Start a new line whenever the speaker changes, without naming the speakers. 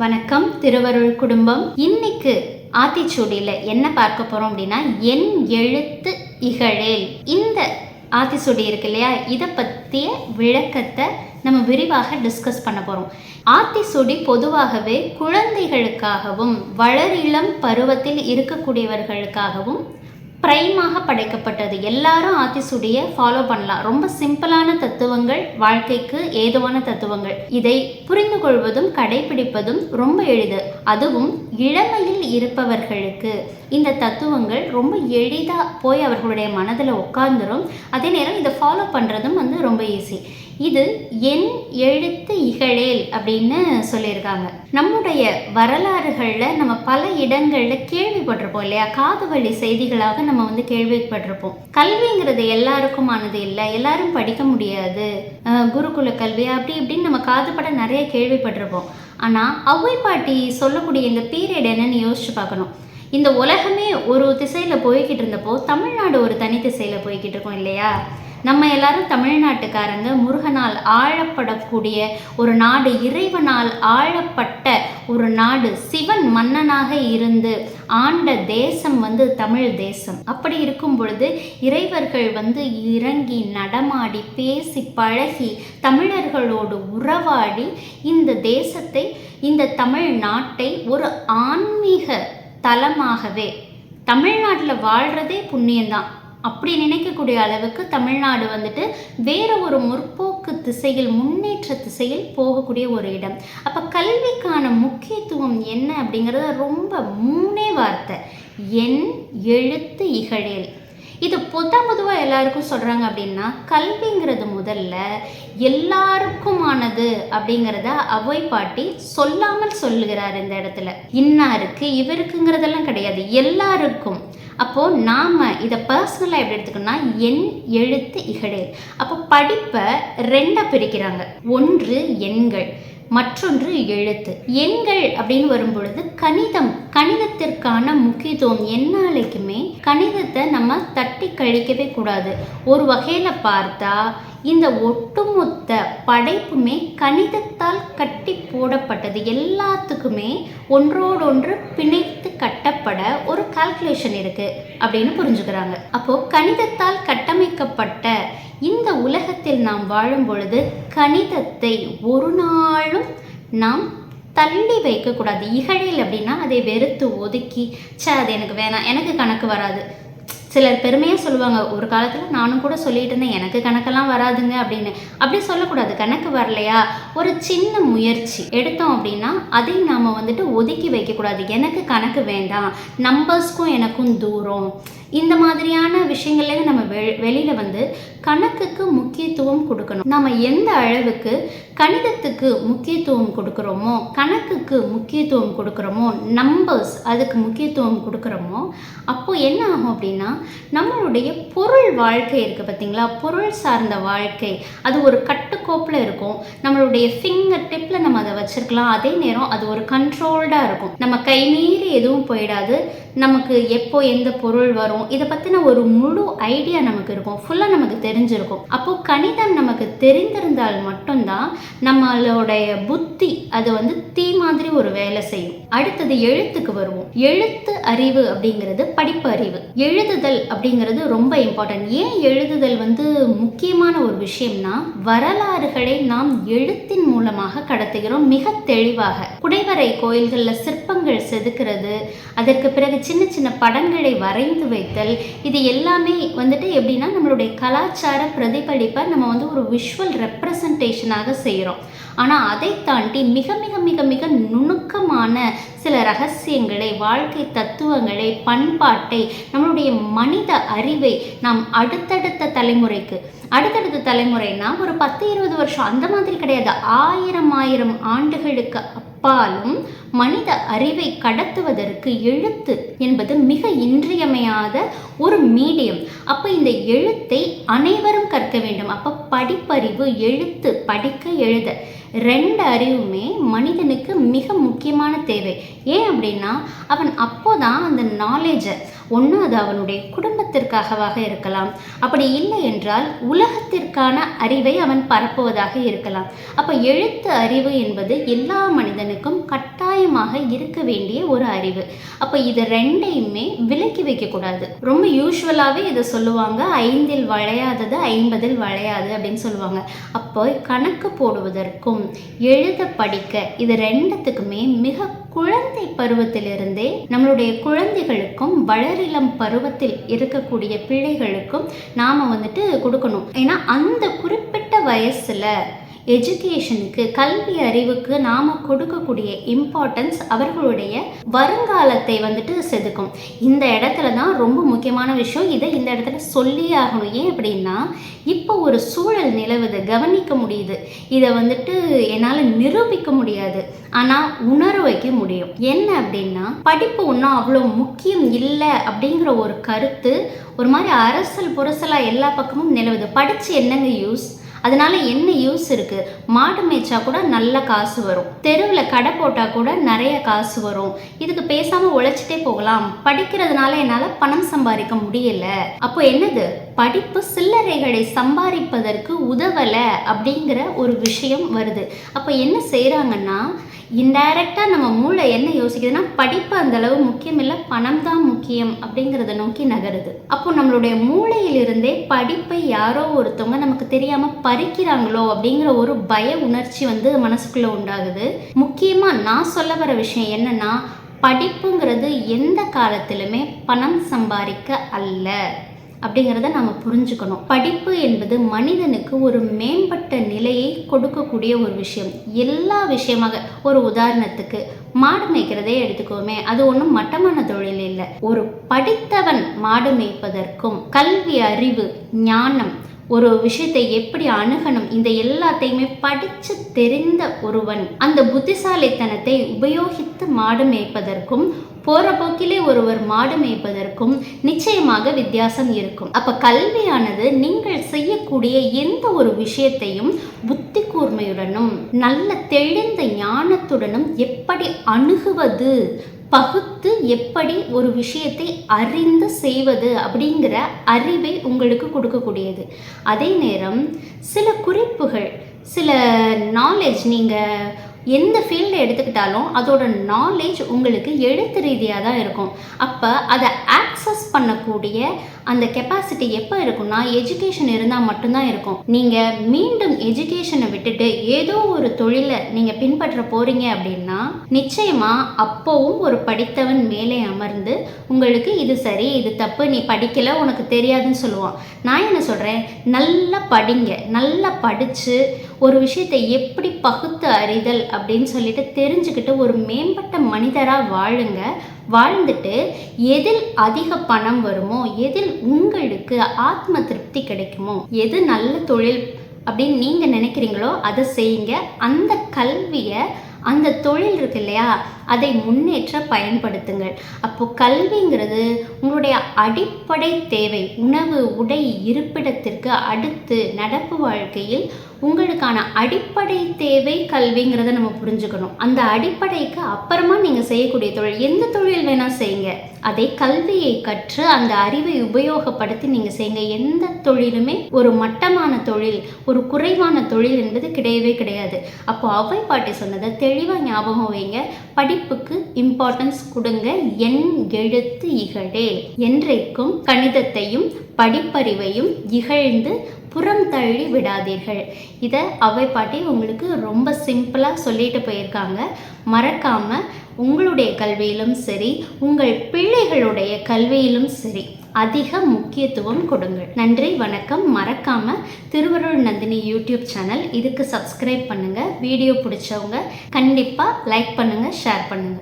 வணக்கம் திருவருள் குடும்பம். இன்னைக்கு ஆத்திச்சூடியில் என்ன பார்க்க போறோம் அப்படின்னா, என் எழுத்து இகழேல். இந்த ஆத்திச்சூடி இருக்கு இல்லையா, இதை பற்றிய விளக்கத்தை நம்ம விரிவாக டிஸ்கஸ் பண்ண போறோம். ஆத்திச்சூடி பொதுவாகவே குழந்தைகளுக்காகவும் வளரிளம் பருவத்தில் இருக்கக்கூடியவர்களுக்காகவும் பிரைமாக படைக்கப்பட்டது. எல்லாரும் ஆத்திச்சூடியை ஃபாலோ பண்ணலாம். ரொம்ப சிம்பிளான தத்துவங்கள், வாழ்க்கைக்கு ஏதுவான தத்துவங்கள். இதை புரிந்து கொள்வதும் கடைபிடிப்பதும் ரொம்ப எளிது. அதுவும் இளமையில் இருப்பவர்களுக்கு இந்த தத்துவங்கள் ரொம்ப எளிதாக போய் அவர்களுடைய மனதில் உட்கார்ந்துரும். அதே நேரம் இதை ஃபாலோ பண்ணுறதும் ரொம்ப ஈஸி. இது என் எழுத்து இகழேல் அப்படின்னு சொல்லியிருக்காங்க. நம்முடைய வரலாறுகளில் நம்ம பல இடங்களில் கேள்விப்பட்டிருப்போம் இல்லையா, காது வழி செய்திகளாக நம்ம கேள்விப்பட்டிருப்போம். கல்விங்கிறது எல்லாருக்குமானது இல்லை, எல்லாரும் படிக்க முடியாது, குருகுல கல்வி அப்படி இப்படின்னு நம்ம காதுபட நிறைய கேள்விப்பட்டிருப்போம். ஆனால் ஔவை பாட்டி சொல்லக்கூடிய இந்த பீரியட் என்னன்னு யோசிச்சு பார்க்கணும். இந்த உலகமே ஒரு திசையில் போய்கிட்டு இருந்தப்போ தமிழ்நாடு ஒரு தனி திசையில் போய்கிட்டு இருக்கோம் இல்லையா. நம்ம எல்லாரும் தமிழ்நாட்டுக்காரங்க. முருகனால் ஆழப்படக்கூடிய ஒரு நாடு, இறைவனால் ஆழப்பட்ட ஒரு நாடு, சிவன் மன்னனாக இருந்து ஆண்ட தேசம் தமிழ் தேசம். அப்படி இருக்கும் பொழுது இறைவர்கள் இறங்கி நடமாடி பேசி பழகி தமிழர்களோடு உறவாடி இந்த தேசத்தை, இந்த தமிழ் நாட்டை ஒரு ஆன்மீக தலமாகவே, தமிழ்நாட்டில் வாழ்கிறதே புண்ணியம்தான் அப்படி நினைக்கக்கூடிய அளவுக்கு தமிழ்நாடு வேற ஒரு முற்போக்கு திசையில், முன்னேற்ற திசையில் போகக்கூடிய ஒரு இடம். அப்போ கல்விக்கான முக்கியத்துவம் என்ன அப்படிங்கிறத ரொம்ப 3 வார்த்தை, என் எழுத்து இகழேல். இது பொதுவாக எல்லாருக்கும் சொல்கிறாங்க அப்படின்னா, கல்விங்கிறது முதல்ல எல்லாருக்குமானது அப்படிங்கிறத ஔவை பாட்டி சொல்லாமல் சொல்லுகிறார். இந்த இடத்துல இன்னாருக்கு இவருக்குங்கிறதெல்லாம் கிடையாது, எல்லாருக்கும். அப்போது நாம் இதை பர்சனலாக எப்படி எடுத்துக்கணும்னா, என் எழுத்து இகழேல். அப்போ படிப்பை 2 பிரிக்கிறாங்க. ஒன்று எண்கள், மற்றொன்று எழுத்து. எண்கள் அப்படின்னு வரும் பொழுது கணிதத்திற்கான முக்கியத்துவம் என்னாலைக்குமே கணிதத்தை நம்ம தட்டி கழிக்கவே கூடாது. ஒரு வகையில் பார்த்தா இந்த ஒட்டுமொத்த படைப்புமே கணிதத்தால் கட்டி போடப்பட்டது. எல்லாத்துக்குமே ஒன்றோடொன்று பிணைத்து கட்டப்பட ஒரு கால்குலேஷன் இருக்கு அப்படின்னு புரிஞ்சுக்கிறாங்க. அப்போ கணிதத்தால் கட்டமைக்கப்பட்ட இந்த உலகத்தில் நாம் வாழும் பொழுது கணிதத்தை ஒரு நாளும் நாம் தள்ளி வைக்கக்கூடாது. இகழேல் அப்படின்னா அதை வெறுத்து ஒதுக்கி, அது எனக்கு வேணாம், எனக்கு கணக்கு வராது. சிலர் பெருமையாக சொல்லுவாங்க, ஒரு காலத்தில் நானும் கூட சொல்லிட்டு இருந்தேன், எனக்கு கணக்கெல்லாம் வராதுங்க அப்படின்னு. அப்படி சொல்லக்கூடாது. கணக்கு வரலையா, ஒரு சின்ன முயற்சி எடுத்தோம் அப்படின்னா அதை நாம் ஒதுக்கி வைக்கக்கூடாது. எனக்கு கணக்கு வேண்டாம், நம்பர்ஸ்க்கும் எனக்கும் தூரம், இந்த மாதிரியான விஷயங்கள்லேருந்து நம்ம வெளியில் கணக்குக்கு முக்கியத்துவம் கொடுக்கணும். நம்ம எந்த அளவுக்கு கணிதத்துக்கு முக்கியத்துவம் கொடுக்குறோமோ, கணக்குக்கு முக்கியத்துவம் கொடுக்குறோமோ, நம்பர்ஸ் அதுக்கு முக்கியத்துவம் கொடுக்குறோமோ, அப்போது என்ன ஆகும் அப்படின்னா, நம்மளுடைய பொருள் வாழ்க்கை இருக்குது பார்த்தீங்களா, பொருள் சார்ந்த வாழ்க்கை அது ஒரு கட்டுக்கோப்பில் இருக்கும். நம்மளுடைய ஃபிங்கர் டிப்பில் நம்ம அதை வச்சுருக்கலாம். அதே நேரம் அது ஒரு கண்ட்ரோல்டாக இருக்கும். நம்ம கை மீறி எதுவும் போயிடாது. நமக்கு எப்போ எந்த பொருள் வரும் இதை பற்றின ஒரு முழு ஐடியா நமக்கு இருக்கும், ஃபுல்லாக நமக்கு தெரிஞ்சிருக்கும். அப்போது கணிதம் நமக்கு தெரிந்திருந்தால் மட்டும்தான் நம்மளுடைய புத்தி அது தீ மாதிரி ஒரு வேலை செய்யும். அடுத்தது எழுத்துக்கு வருவோம். எழுத்து அறிவு அப்படிங்கிறது படிப்பு அறிவு. எழுதுதல் அப்படிங்கிறது ரொம்ப இம்பார்ட்டன்ட். ஏன் எழுதுதல் முக்கியமான ஒரு விஷயம்னா, வரலாறுகளை நாம் எழுத்தின் மூலமாக கடத்துகிறோம் மிக தெளிவாக. குடைவரை கோயில்களில் சிற்பங்கள் செதுக்கிறது, அதற்கு பிறகு சின்ன சின்ன படங்களை வரைந்து வைத்தல், இது எல்லாமே எப்படின்னா நம்மளுடைய கலாச்சார பிரதிபலிப்பை நம்ம ஒரு விஷுவல் ரெப்ரசன்டேஷனாக செய்கிறோம். ஆனால் அதை தாண்டி மிக மிக மிக மிக நுணுக்கமான சில ரகசியங்களை, வாழ்க்கை தத்துவங்களை, பண்பாட்டை, நம்மளுடைய மனித அறிவை நாம் அடுத்தடுத்த தலைமுறைனா ஒரு 10-20 வருஷம் அந்த மாதிரி கிடையாது, 1000 ஆண்டுகளுக்கு அப்பாலும் மனித அறிவை கடத்துவதற்கு எழுத்து என்பது மிக இன்றியமையாத ஒரு மீடியம். அப்போ இந்த எழுத்தை அனைவரும் கற்க வேண்டும். அப்போ படிப்பறிவு, எழுத்து, படிக்க எழுத 2 அறிவுமே மனிதனுக்கு மிக முக்கியமான தேவை. ஏன் அப்படின்னா அவன் அப்போதான் அந்த நாலேஜை ஒன்று அது அவனுடைய குடும்பத்திற்காகவாக இருக்கலாம், அப்படி இல்லை என்றால் உலகத்திற்கான அறிவை அவன் பரப்புவதாக இருக்கலாம். அப்போ எழுத்து அறிவு என்பது எல்லா மனிதனுக்கும் கட்டாயமாக இருக்க வேண்டிய ஒரு அறிவு. அப்போ இது 2ஐயுமே விலக்கி வைக்கக்கூடாது. ரொம்ப யூஸ்வலாகவே இதை சொல்லுவாங்க, 5இல் வளையாதது 50இல் வளையாது அப்படின்னு சொல்லுவாங்க. அப்போ கணக்கு போடுவதற்கும் எழுத படிக்க இது 2த்துக்குமே மிக குழந்தை பருவத்திலிருந்தே நம்மளுடைய குழந்தைகளுக்கும் வளரிளம் பருவத்தில் இருக்கக்கூடிய பிள்ளைகளுக்கும் நாம் கொடுக்கணும். ஏன்னா அந்த குறிப்பிட்ட வயசில் எஜுகேஷனுக்கு, கல்வி அறிவுக்கு நாம் கொடுக்கக்கூடிய இம்பார்ட்டன்ஸ் அவர்களுடைய வருங்காலத்தை செதுக்கும். இந்த இடத்துல தான் ரொம்ப முக்கியமான விஷயம். இதை இந்த இடத்துல சொல்லியே ஆகணும். ஏன் அப்படின்னா இப்போ ஒரு சூழல் நிலவுது, கவனிக்க முடியுது. இதை என்னால் நிரூபிக்க முடியாது, ஆனால் உணர வைக்க முடியும். என்ன அப்படின்னா படிப்பு ஒன்றும் அவ்வளோ முக்கியம் இல்லை அப்படிங்கிற ஒரு கருத்து ஒரு மாதிரி அரசல் புரசலாக எல்லா பக்கமும் நிலவுது. படித்து என்னங்க யூஸ்? அதனால என்ன யூஸ் இருக்குது? மாடு மேய்ச்சா கூட நல்ல காசு வரும், தெருவில் கடை போட்டால் கூட நிறைய காசு வரும், இதுக்கு பேசாமல் உழைச்சிட்டே போகலாம், படிக்கிறதுனால என்னால் பணம் சம்பாதிக்க முடியல. அப்போ என்னது? படிப்பு சில்லறைகளை சம்பாதிப்பதற்கு உதவலை அப்படிங்கிற ஒரு விஷயம் வருது. அப்போ என்ன செய்கிறாங்கன்னா இன்டைரக்டாக நம்ம மூளை என்ன யோசிக்குதுன்னா படிப்பு அந்தளவு முக்கியம் இல்லை, பணம் தான் முக்கியம் அப்படிங்கிறத நோக்கி நகருது. அப்போ நம்மளுடைய மூளையிலிருந்தே படிப்பை யாரோ ஒருத்தவங்க நமக்கு தெரியாமல் பறிக்கிறாங்களோ அப்படிங்கிற ஒரு பய உணர்ச்சி மனசுக்குள்ளே உண்டாகுது. முக்கியமாக நான் சொல்ல வர விஷயம் என்னன்னா, படிப்புங்கிறது எந்த காலத்திலுமே பணம் சம்பாதிக்க அல்ல அப்படிங்கிறத நம்ம புரிஞ்சுக்கணும். படிப்பு என்பது மனிதனுக்கு ஒரு மேம்பட்ட நிலையை கொடுக்கக்கூடிய ஒரு விஷயம். எல்லா விஷயமாக, ஒரு உதாரணத்துக்கு மாடு மேய்க்கிறதே எடுத்துக்கோமே, அது ஒன்றும் மட்டமான தொழில் இல்லை. ஒரு படித்தவன் மாடு மேய்ப்பதற்கும் கல்வி அறிவு ஞானம் ஒரு விஷயத்தை எப்படி அணுகணும், இந்த எல்லாத்தையுமே படித்து தெரிந்த ஒருவன் அந்த புத்திசாலித்தனத்தை உபயோகித்து மாடு மேய்ப்பதற்கும் போகிற போக்கிலே ஒருவர் மாடு மேய்ப்பதற்கும் நிச்சயமாக வித்தியாசம் இருக்கும். அப்போ கல்வியானது நீங்கள் செய்யக்கூடிய எந்த ஒரு விஷயத்தையும் புத்தி கூர்மையுடனும் நல்ல தெளிந்த ஞானத்துடனும் எப்படி அணுகுவது, பகுத்து எப்படி ஒரு விஷயத்தை அறிந்து செய்வது அப்படிங்கிற அறிவை உங்களுக்கு கொடுக்கக்கூடியது. அதே நேரம் சில குறிப்புகள், சில நாலேஜ், நீங்கள் எந்த ஃபீல்டை எடுத்துக்கிட்டாலும் அதோட நாலேஜ் உங்களுக்கு எழுத்து ரீதியாக தான் இருக்கும். அப்போ அதை ஆக்சஸ் பண்ணக்கூடிய அந்த கெப்பாசிட்டி எப்போ இருக்குன்னா எஜுகேஷன் இருந்தால் மட்டும்தான் இருக்கும். நீங்கள் மீண்டும் எஜுகேஷனை விட்டுட்டு ஏதோ ஒரு தொழிலை நீங்கள் பின்பற்ற போகிறீங்க அப்படின்னா நிச்சயமாக அப்போவும் ஒரு படித்தவன் மேலே அமர்ந்து உங்களுக்கு இது சரி இது தப்பு, நீ படிக்கலை உனக்கு தெரியாதுன்னு சொல்லுவான். நான் என்ன சொல்கிறேன், நல்லா படிங்க, நல்லா படித்து ஒரு விஷயத்தை எப்படி பகுத்து அறிதல் அப்படின்னு சொல்லிட்டு தெரிஞ்சுக்கிட்டு ஒரு மேம்பட்ட மனிதராக வாழுங்க. வாழ்ந்துட்டு எதில் அதிக பணம் வருமோ, எதில் உங்களுக்கு ஆத்ம திருப்தி கிடைக்குமோ, எது நல்ல தொழில் அப்படின்னு நீங்கள் நினைக்கிறீங்களோ அதை செய்யுங்க. அந்த கல்வியை, அந்த தொழில் இருக்கு இல்லையா, அதை முன்னேற்ற பயன்படுத்துங்கள். அப்போது கல்விங்கிறது உங்களுடைய அடிப்படை தேவை. உணவு, உடை, இருப்பிடத்திற்கு அடுத்து நடப்பு வாழ்க்கையில் உங்களுக்கான அடிப்படை தேவை கல்விங்கிறத நம்ம புரிஞ்சுக்கணும். அந்த அடிப்படைக்கு அப்புறமா நீங்கள் செய்யக்கூடிய தொழில், எந்த தொழில் வேணால் செய்யுங்க, அதை கல்வியை கற்று அந்த அறிவை உபயோகப்படுத்தி நீங்கள் செய்யுங்க. எந்த தொழிலுமே ஒரு மட்டமான தொழில், ஒரு குறைவான தொழில் என்பது கிடையவே கிடையாது. அப்போ அவை பாட்டி சொன்னதை தெளிவாக ஞாபகம் வைங்க. படிப்புக்கு இம்பார்ட்டன்ஸ் கொடுங்க. எண் எழுத்து இகழே. என்றைக்கும் கணிதத்தையும் படிப்பறிவையும் இகழ்ந்து புறம் தள்ளி விடாதீர்கள். இதை அவை பாட்டி உங்களுக்கு ரொம்ப சிம்பிளாக சொல்லிட்டு போயிருக்காங்க. மறக்காமல் உங்களுடைய கல்வியிலும் சரி, உங்கள் பிள்ளைகளுடைய கல்வியிலும் சரி அதிக முக்கியத்துவம் கொடுங்கள். நன்றி, வணக்கம். மறக்காமல் திருவருள் நந்தினி யூடியூப் சேனல் இதுக்கு சப்ஸ்கிரைப் பண்ணுங்கள். வீடியோ பிடிச்சவங்க கண்டிப்பாக லைக் பண்ணுங்கள், ஷேர் பண்ணுங்கள்.